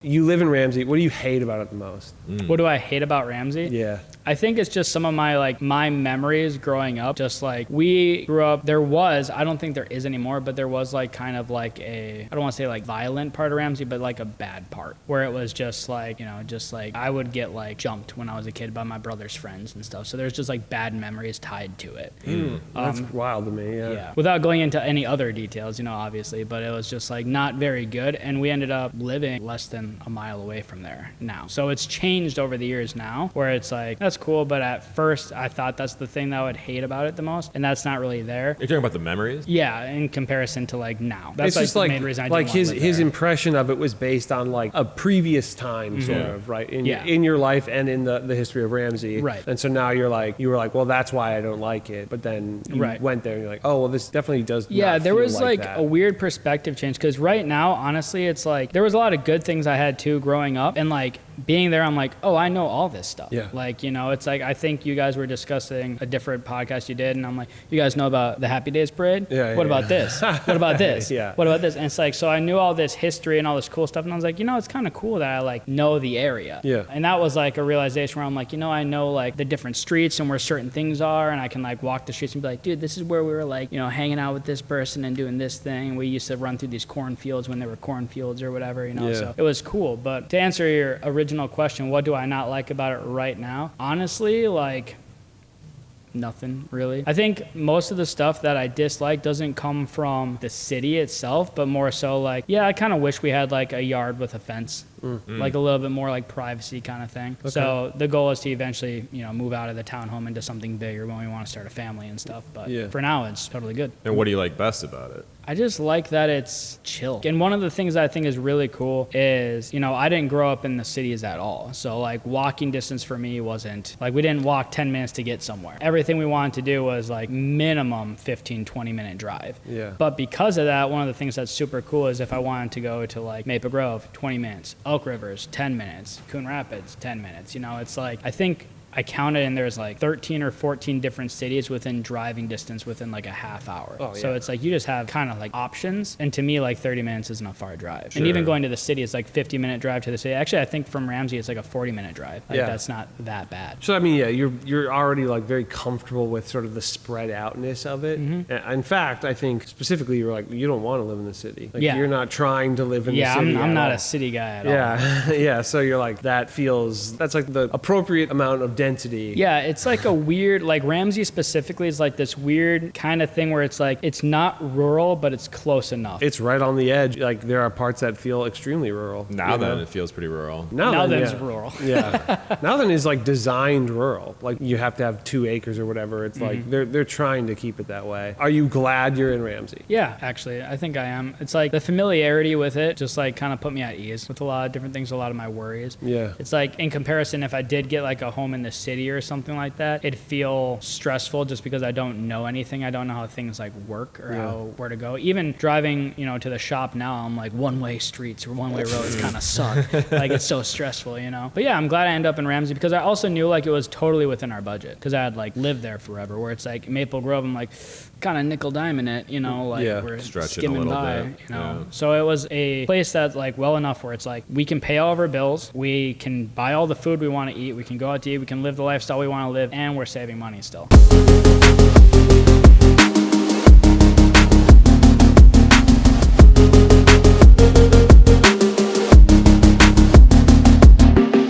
You live in Ramsey. What do you hate about it the most? What do I hate about Ramsey? Yeah. I think it's just some of my memories growing up. Just like we grew up, I don't think there is anymore, but there was like kind of like I don't want to say like violent part of Ramsey, but like a bad part where it was just like, I would get like jumped when I was a kid by my brother's friends and stuff. So there's just like bad memories tied to it. That's wild to me. Yeah. Without going into any other details, obviously, but it was just like not very good. And we ended up living less than a mile away from there now. So it's changed over the years now where it's like, that's cool. But at first I thought that's the thing that I would hate about it the most. And that's not really there. You're talking about the memories? Yeah. In comparison to like now. That's it's like just the like, main reason I like didn't want to live his there. impression of it was based on like a previous time sort of, right? In your life and in the history of Ramsey. Right. And so now you were like, well, that's why I don't like it. But then you went there and you're like, oh, well, this definitely does not there feel was like that. a weird perspective change because right now, honestly, it's like there was a lot of good things I had too growing up, and like being there, I'm like, oh, I know all this stuff. Yeah. Like, it's like I think you guys were discussing a different podcast you did, and I'm like, you guys know about the Happy Days Parade? Yeah. What about this? What about this? Yeah. What about this? And it's like, so I knew all this history and all this cool stuff, and I was like, it's kind of cool that I like know the area. Yeah. And that was like a realization where I'm like, I know like the different streets and where certain things are, and I can like walk the streets and be like, dude, this is where we were like, hanging out with this person and doing this thing. We used to run through these cornfields when there were cornfields or whatever, So it was cool. But to answer your original question, what do I not like about it right now? Honestly, like nothing really. I think most of the stuff that I dislike doesn't come from the city itself, but more so like, I kind of wish we had like a yard with a fence. Like a little bit more like privacy kind of thing. Okay. So the goal is to eventually, move out of the townhome into something bigger when we want to start a family and stuff. But for now, it's totally good. And what do you like best about it? I just like that it's chill. And one of the things I think is really cool is, I didn't grow up in the cities at all. So like walking distance for me wasn't like, we didn't walk 10 minutes to get somewhere. Everything we wanted to do was like minimum 15, 20 minute drive. Yeah. But because of that, one of the things that's super cool is if I wanted to go to like Maple Grove, 20 minutes, Elk Rivers, 10 minutes, Coon Rapids, 10 minutes. It's like, I think I counted and there's like 13 or 14 different cities within driving distance within like a half hour. Oh, yeah. So it's like you just have kind of like options. And to me, like 30 minutes isn't a far drive. Sure. And even going to the city is like 50-minute drive to the city. Actually, I think from Ramsey, it's like a 40-minute drive. Like that's not that bad. So, I mean, you're already like very comfortable with sort of the spread outness of it. Mm-hmm. In fact, I think specifically you're like, you don't want to live in the city. Like you're not trying to live in the city. I'm not a city guy at all. Yeah. So you're like, that's like the appropriate amount of density. Yeah, it's like a weird, like Ramsey specifically is like this weird kind of thing where it's like, it's not rural, but it's close enough. It's right on the edge. Like there are parts that feel extremely rural. Now then, it feels pretty rural. Now then, rural. Yeah. Now then is like designed rural. Like you have to have 2 acres or whatever. It's like they're trying to keep it that way. Are you glad you're in Ramsey? Yeah, actually, I think I am. It's like the familiarity with it just like kind of put me at ease with a lot of different things, a lot of my worries. Yeah. It's like in comparison, if I did get like a home in the city or something like that, it'd feel stressful just because I don't know anything. I don't know how things like work or where to go. Even driving, to the shop now, I'm like one-way streets or one-way roads kind of suck. Like it's so stressful, But yeah, I'm glad I ended up in Ramsey because I also knew like it was totally within our budget because I had like lived there forever. Where it's like Maple Grove, I'm like kind of nickel diming it, like we're skimming by, Yeah. So it was a place that's like well enough where it's like we can pay all of our bills, we can buy all the food we want to eat, we can go out to eat, we can live the lifestyle we want to live, and we're saving money still.